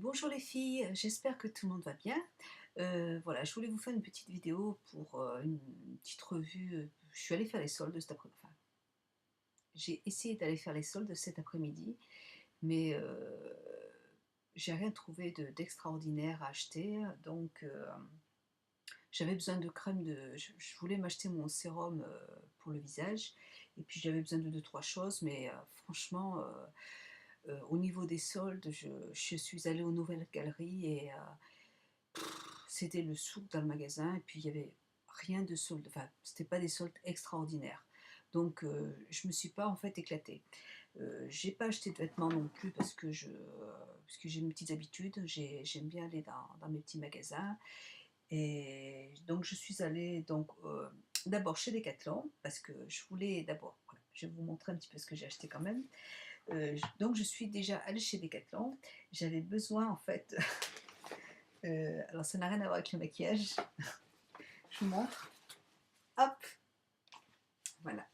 Bonjour les filles, j'espère que tout le monde va bien. Voilà, je voulais vous faire une petite vidéo pour une petite revue. Je suis allée faire les soldes cet après-midi. Enfin, j'ai essayé d'aller faire les soldes cet après-midi, mais j'ai rien trouvé d'extraordinaire à acheter. Donc j'avais besoin de crème je voulais m'acheter mon sérum pour le visage, et puis j'avais besoin de deux, trois choses, mais franchement. Au niveau des soldes, je suis allée aux Nouvelles Galeries et c'était le souk dans le magasin, et puis il y avait rien de solde, enfin c'était pas des soldes extraordinaires. Donc je me suis pas en fait éclatée. J'ai pas acheté de vêtements non plus parce que j'ai mes petites habitudes, j'aime bien aller dans mes petits magasins. Et donc je suis allée d'abord chez Decathlon parce que je voulais d'abord, voilà, je vais vous montrer un petit peu ce que j'ai acheté quand même. Donc je suis déjà allée chez Decathlon. J'avais besoin en fait, alors ça n'a rien à voir avec le maquillage, je vous montre. Hop, voilà.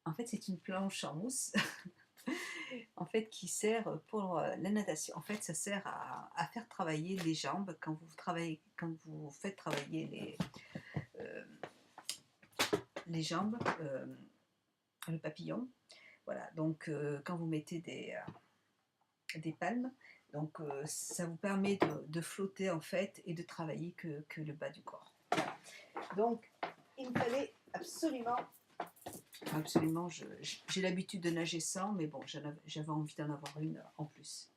En fait c'est une planche en mousse en fait qui sert pour la natation. En fait ça sert à faire travailler les jambes quand vous faites travailler euh, les jambes, le papillon. Voilà, donc quand vous mettez des palmes. Donc ça vous permet de flotter en fait et de travailler que le bas du corps. Donc il me fallait absolument, j'ai l'habitude de nager sans, mais bon, j'avais envie d'en avoir une en plus.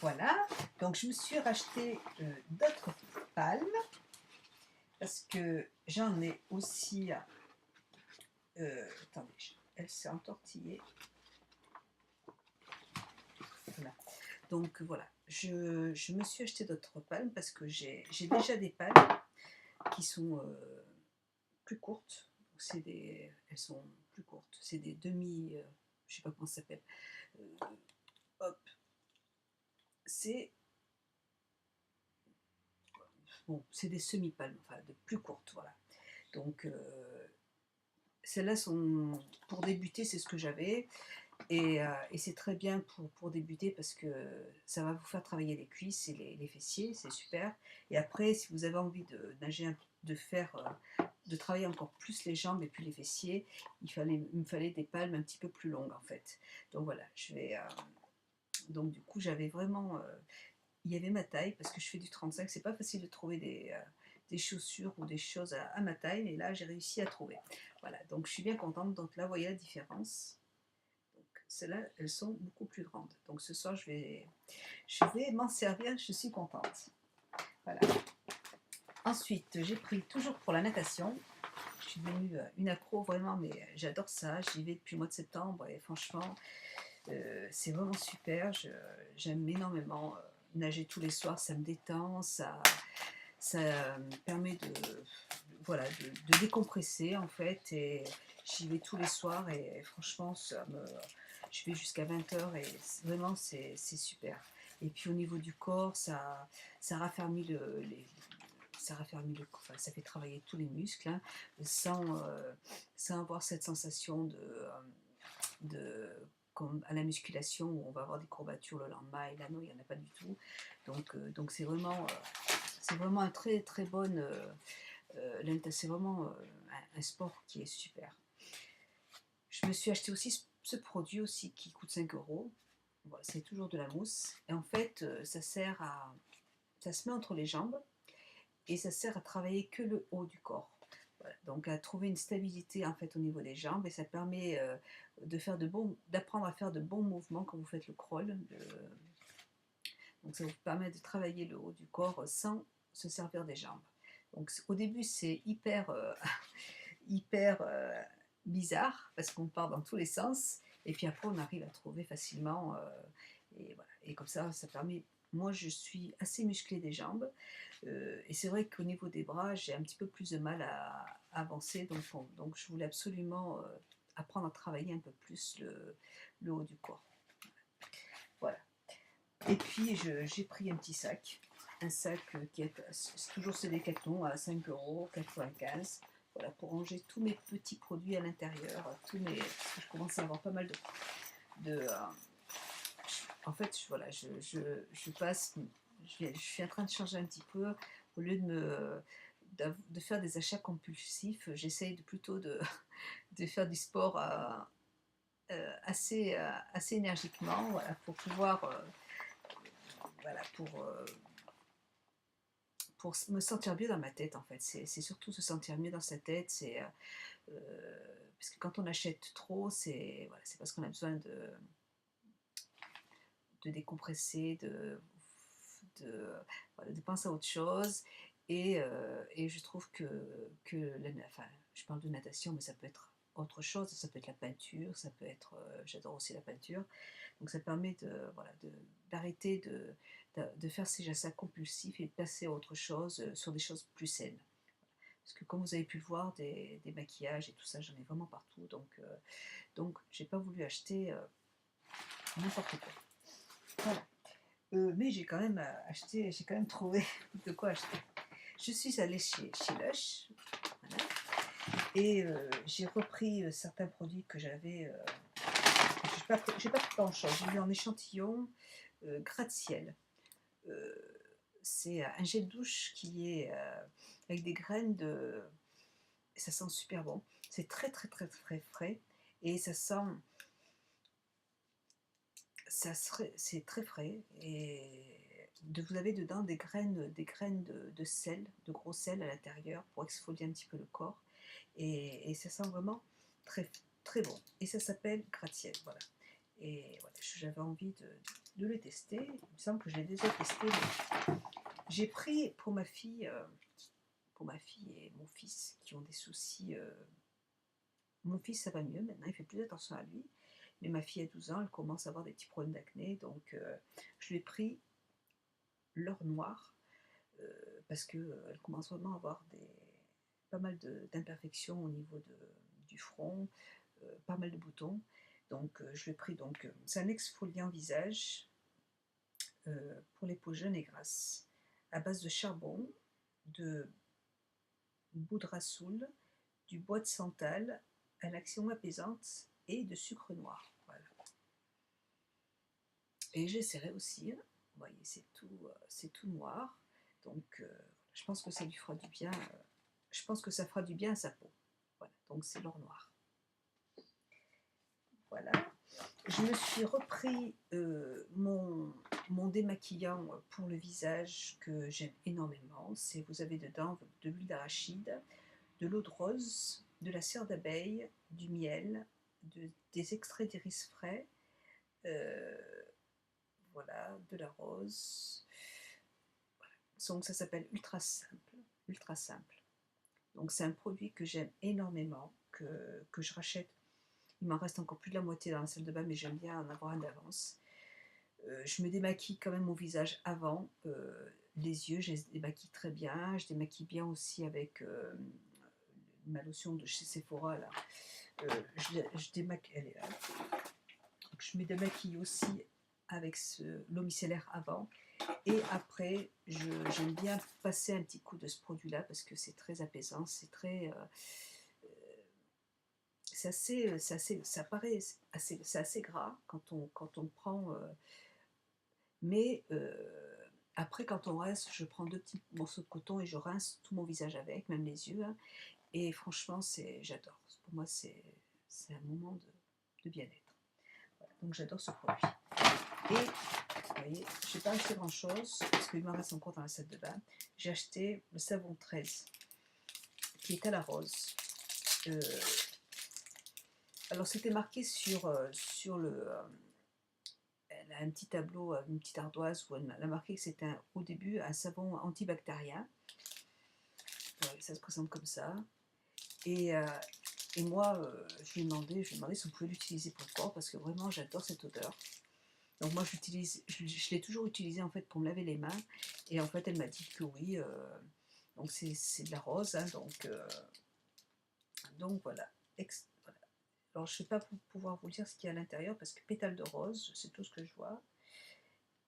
Voilà, donc je me suis racheté d'autres palmes parce que j'en ai aussi. Attendez, elle s'est entortillée. Voilà. Donc voilà, je me suis acheté d'autres palmes parce que j'ai déjà des palmes qui sont plus courtes. Elles sont plus courtes. C'est des demi, je sais pas comment ça s'appelle. Euh, hop, c'est bon, c'est des semi-palmes, enfin de plus courtes, voilà. Donc celles-là sont pour débuter, c'est ce que j'avais. Et c'est très bien pour débuter parce que ça va vous faire travailler les cuisses et les fessiers, c'est super. Et après, si vous avez envie de nager, de travailler encore plus les jambes et puis les fessiers, il me fallait des palmes un petit peu plus longues en fait. Donc voilà, donc du coup, j'avais vraiment. Il y avait ma taille parce que je fais du 35, c'est pas facile de trouver des chaussures ou des choses à ma taille, mais là j'ai réussi à trouver. Voilà, donc je suis bien contente. Donc là, vous voyez la différence. Donc celles-là, elles sont beaucoup plus grandes. Donc ce soir, je vais m'en servir, je suis contente. Voilà. Ensuite, j'ai pris toujours pour la natation. Je suis devenue une accro vraiment, mais j'adore ça. J'y vais depuis le mois de septembre et franchement, c'est vraiment super. J'aime énormément nager tous les soirs, ça me détend, ça me permet voilà, de décompresser en fait. Et j'y vais tous les soirs et franchement, je vais jusqu'à 20h et vraiment c'est super. Et puis au niveau du corps, ça raffermit enfin, ça fait travailler tous les muscles, hein, sans avoir cette sensation de comme à la musculation où on va avoir des courbatures le lendemain, et là non, il n'y en a pas du tout. Donc c'est vraiment un très très bon c'est vraiment un sport qui est super. Je me suis acheté aussi ce produit aussi qui coûte 5 €. Voilà, c'est toujours de la mousse et en fait ça se met entre les jambes et ça sert à travailler que le haut du corps. Voilà, donc à trouver une stabilité en fait au niveau des jambes, et ça permet d'apprendre à faire de bons mouvements quand vous faites le crawl. Donc ça vous permet de travailler le haut du corps sans se servir des jambes. Donc au début c'est hyper bizarre parce qu'on part dans tous les sens, et puis après on arrive à trouver facilement, et voilà. Et comme ça permet. Moi je suis assez musclée des jambes, et c'est vrai qu'au niveau des bras j'ai un petit peu plus de mal à avancer, donc je voulais absolument apprendre à travailler un peu plus le haut du corps. Voilà. Et puis j'ai pris un petit sac, qui est toujours ce Decathlon à 5,95 €. Voilà, pour ranger tous mes petits produits à l'intérieur, parce que je commence à avoir pas mal de en fait, voilà, je passe, je suis en train de changer un petit peu, au lieu de faire des achats compulsifs, j'essaye plutôt de faire du sport assez énergiquement, voilà, pour pouvoir, voilà, pour me sentir mieux dans ma tête en fait. C'est surtout se sentir mieux dans sa tête, parce que quand on achète trop, c'est voilà, c'est parce qu'on a besoin de décompresser, voilà, de penser à autre chose. Et je trouve que enfin, je parle de natation, mais ça peut être autre chose, ça peut être la peinture, ça peut être, j'adore aussi la peinture, donc ça permet voilà, d'arrêter de faire ces gestes compulsifs et de passer à autre chose, sur des choses plus saines. Parce que comme vous avez pu le voir, des maquillages et tout ça, j'en ai vraiment partout, donc j'ai pas voulu acheter n'importe quoi. Voilà. Mais j'ai quand même acheté, j'ai quand même trouvé de quoi acheter. Je suis allée chez Lush, voilà, et j'ai repris certains produits que j'avais. J'ai pas pris grand-chose. J'ai eu en échantillon gratte-ciel. Euh, c'est un gel douche qui est avec des graines de. Ça sent super bon. C'est très très très très frais et ça sent. C'est très frais et vous avez dedans des graines de sel, de gros sel à l'intérieur pour exfolier un petit peu le corps et ça sent vraiment très, très bon. Et ça s'appelle gratte-ciel, voilà. Et voilà, j'avais envie de le tester. Il me semble que je l'ai déjà testé. J'ai pris pour ma fille et mon fils qui ont des soucis. Mon fils, ça va mieux maintenant, il fait plus attention à lui. Mais ma fille a 12 ans, elle commence à avoir des petits problèmes d'acné, donc je lui ai pris l'or noir parce qu'elle commence vraiment à avoir pas mal d'imperfections au niveau du front, pas mal de boutons. Donc je lui ai pris, c'est un exfoliant visage pour les peaux jeunes et grasses, à base de charbon, de boudrassoul, du bois de santal, à l'action apaisante et de sucre noir. Voilà. Et j'essaierai aussi, vous voyez, c'est tout noir, donc je pense que ça lui fera du bien, je pense que ça fera du bien à sa peau. Voilà, donc c'est l'or noir. Voilà. Je me suis repris mon démaquillant pour le visage que j'aime énormément. Vous avez dedans de l'huile d'arachide, de l'eau de rose, de la cire d'abeille, du miel, des extraits d'iris frais, euh, voilà, de la rose. Donc ça s'appelle Ultra Simple. Ultra Simple. Donc c'est un produit que j'aime énormément, que je rachète. Il m'en reste encore plus de la moitié dans la salle de bain, mais j'aime bien en avoir un d'avance. Je me démaquille quand même mon visage avant. Les yeux, je les démaquille très bien. Je démaquille bien aussi avec ma lotion de chez Sephora. Là. Je démaquille, elle est là. Donc, je me démaquille aussi avec l'eau micellaire avant. Et après, j'aime bien passer un petit coup de ce produit-là parce que c'est très apaisant, c'est très. Ça paraît c'est assez gras quand on prend. Mais après, quand on rince, je prends 2 petits morceaux de coton et je rince tout mon visage avec, même les yeux. Hein, et franchement, j'adore. Pour moi, c'est un moment de bien-être. Voilà, donc j'adore ce produit. Et vous voyez, je n'ai pas acheté grand chose parce qu'il m'en reste encore dans la salle de bain. J'ai acheté le savon 13 qui est à la rose. Alors c'était marqué sur elle a un petit tableau, une petite ardoise où elle a marqué que c'était au début un savon antibactérien. Ça se présente comme ça. Et moi, je lui ai demandé si on pouvait l'utiliser pour le corps parce que vraiment j'adore cette odeur. Donc moi je l'ai toujours utilisé en fait pour me laver les mains et en fait elle m'a dit que oui, donc c'est de la rose, hein, donc voilà. Voilà. Alors je ne vais pas pouvoir vous dire ce qu'il y a à l'intérieur parce que pétales de rose, c'est tout ce que je vois.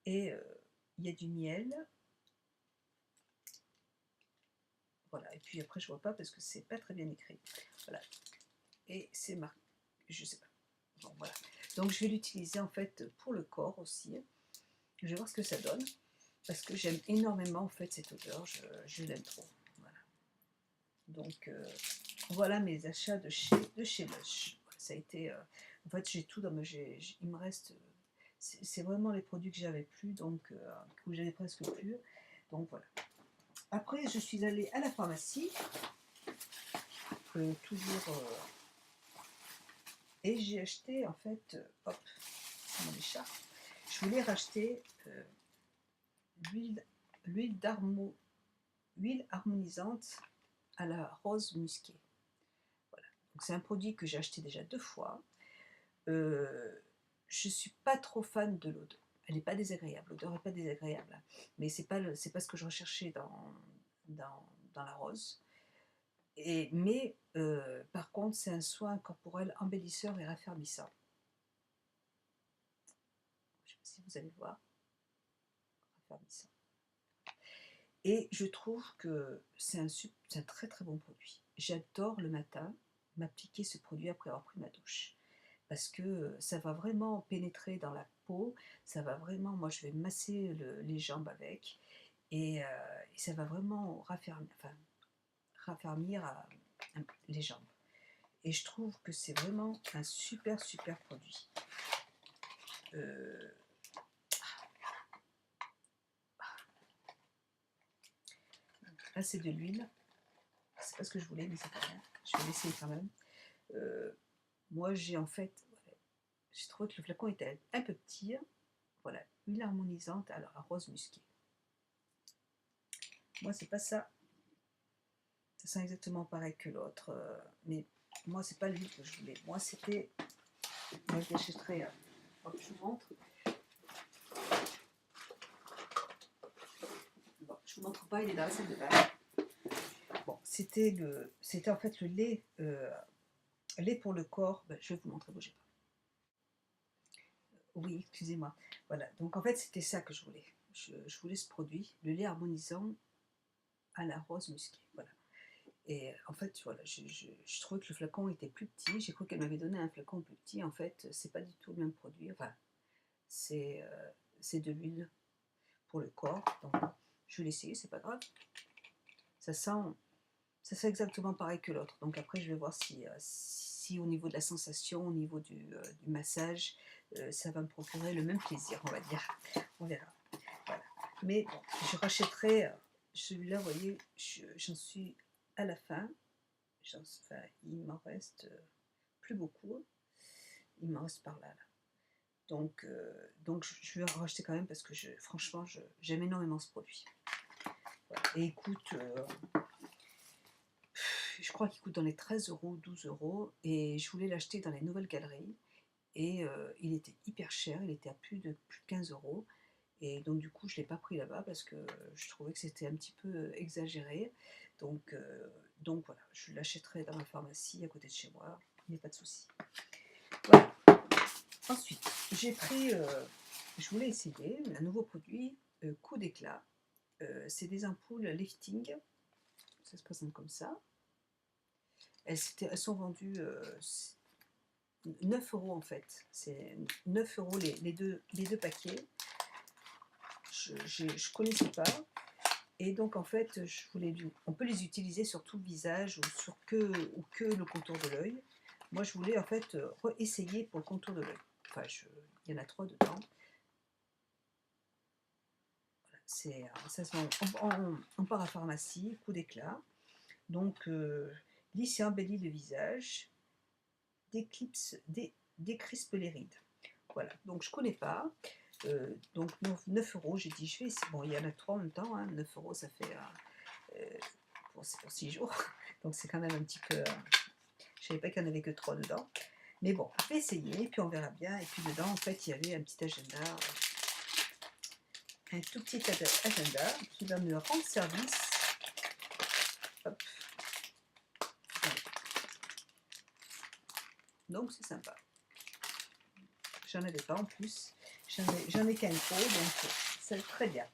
Et il y a du miel. Voilà, et puis après je vois pas parce que c'est pas très bien écrit. Voilà. Et c'est marqué, je sais pas. Bon voilà. Donc je vais l'utiliser en fait pour le corps aussi. Je vais voir ce que ça donne. Parce que j'aime énormément en fait cette odeur, je l'aime trop. Voilà. Donc voilà mes achats de chez Lush. Ça a été, en fait j'ai tout dans ma, il me reste, c'est vraiment les produits que j'avais plus, donc que j'avais presque plus. Donc voilà. Après je suis allée à la pharmacie, toujours, et j'ai acheté en fait, hop, c'est mon écharpe. Je voulais racheter l'huile huile harmonisante à la rose musquée. Voilà. Donc c'est un produit que j'ai acheté déjà 2 fois. Je ne suis pas trop fan de l'odeur. Elle n'est pas désagréable, l'odeur n'est pas désagréable. Mais c'est pas ce que je recherchais dans la rose. Mais par contre, c'est un soin corporel embellisseur et raffermissant. Je ne sais pas si vous allez voir. Raffermissant. Et je trouve que c'est un très très bon produit. J'adore le matin m'appliquer ce produit après avoir pris ma douche. Parce que ça va vraiment pénétrer dans la peau, ça va vraiment, moi je vais masser les jambes avec, et ça va vraiment raffermir les jambes. Et je trouve que c'est vraiment un super super produit. Là c'est de l'huile, c'est pas ce que je voulais mais c'est pas grave, je vais l'essayer quand même. Moi j'ai en fait, j'ai trouvé que le flacon était un peu petit. Voilà, huile harmonisante à la rose musquée. Moi c'est pas ça. Ça sent exactement pareil que l'autre, mais moi c'est pas l'huile que je voulais. Moi c'était, moi je l'achèterais. Je vous montre. Bon, je vous montre pas, il est dans la salle de bain. Bon, c'était en fait le lait pour le corps. Ben, je vais vous montrer, bougez pas. Oui, excusez-moi. Voilà, donc en fait c'était ça que je voulais. Je voulais ce produit, le lait harmonisant à la rose musquée. Voilà. Et en fait, voilà, je trouvais que le flacon était plus petit. J'ai cru qu'elle m'avait donné un flacon plus petit. En fait, c'est pas du tout le même produit. Enfin, c'est de l'huile pour le corps. Donc, je vais l'essayer, c'est pas grave. Ça sent exactement pareil que l'autre. Donc après, je vais voir si au niveau de la sensation, au niveau du massage, ça va me procurer le même plaisir, on va dire. On verra. Voilà. Mais bon, je rachèterai celui-là, vous voyez, j'en suis à la fin. Enfin, il m'en reste plus beaucoup. Il m'en reste par là. Donc je vais en racheter quand même parce que franchement, j'aime énormément ce produit. Voilà. Et il coûte, je crois qu'il coûte dans les 13 euros, 12 euros. Et je voulais l'acheter dans les nouvelles galeries. Et il était hyper cher, il était à plus de 15 euros. Et donc du coup, je ne l'ai pas pris là-bas parce que je trouvais que c'était un petit peu exagéré. Donc voilà, je l'achèterai dans ma pharmacie à côté de chez moi, il n'y a pas de souci. Voilà. Ensuite, j'ai pris, je voulais essayer un nouveau produit, coup d'éclat. C'est des ampoules lifting, ça se présente comme ça. Elles sont vendues 9 euros en fait. C'est 9 euros les deux paquets. Je ne connaissais pas. Et donc en fait, on peut les utiliser sur tout le visage ou que le contour de l'œil. Moi je voulais en fait essayer pour le contour de l'œil. Enfin, il y en a 3 dedans. Voilà, ça se vend en parapharmacie, coup d'éclat. Donc lisse et embellit le visage, décrispe les rides. Voilà, donc je ne connais pas. Donc 9 euros, j'ai dit, je vais essayer. Bon, il y en a 3 en même temps, hein, 9 euros, ça fait pour 6 jours. Donc c'est quand même un petit peu. Je ne savais pas qu'il n'y en avait que 3 dedans. Mais bon, je vais essayer, puis on verra bien. Et puis dedans, en fait, il y avait un petit agenda, un tout petit agenda qui va me rendre service. Hop. Voilà. Donc c'est sympa. J'en avais pas en plus. J'en ai qu'un trop, donc c'est très bien.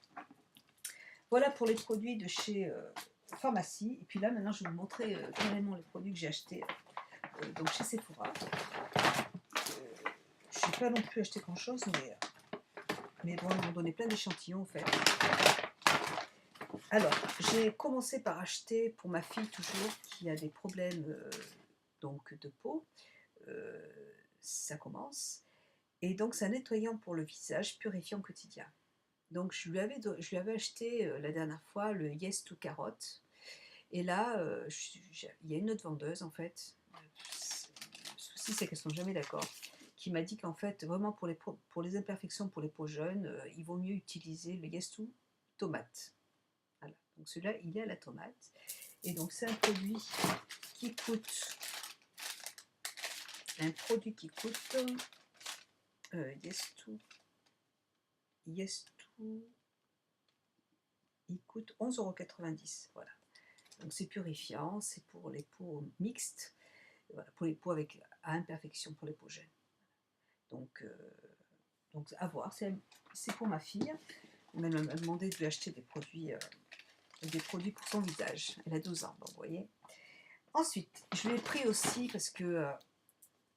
Voilà pour les produits de chez pharmacie. Et puis là, maintenant, je vais vous montrer carrément les produits que j'ai achetés donc chez Sephora. j'ai pas non plus acheté grand chose, mais bon, ils m'ont donné plein d'échantillons en fait. Alors, j'ai commencé par acheter pour ma fille toujours qui a des problèmes donc de peau. Ça commence. Et donc, c'est un nettoyant pour le visage purifiant quotidien. Donc, je lui avais acheté la dernière fois le Yes to Carotte. Et là, il y a une autre vendeuse en fait. Le souci, c'est qu'elles ne sont jamais d'accord. Qui m'a dit qu'en fait, vraiment pour les imperfections pour les peaux jeunes, il vaut mieux utiliser le Yes to Tomate. Voilà. Donc celui-là, il est à la tomate. Et donc, c'est un produit qui coûte. Yes to, il coûte 11,90 €. Voilà. Donc c'est purifiant, c'est pour les peaux mixtes, voilà, pour les peaux à imperfection, pour les peaux jeunes. Donc à voir, c'est pour ma fille. Elle m'a demandé de lui acheter des produits pour son visage. Elle a 12 ans, donc vous voyez. Ensuite, je lui ai pris aussi parce que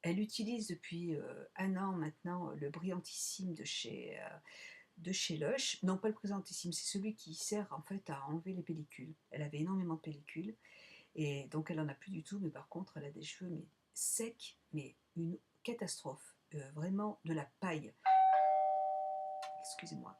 elle utilise depuis 1 an maintenant le Brillantissime de chez Lush. Non, pas le Brillantissime, c'est celui qui sert en fait à enlever les pellicules. Elle avait énormément de pellicules et donc elle en a plus du tout, mais par contre elle a des cheveux mais secs, mais une catastrophe, vraiment de la paille. Excusez-moi.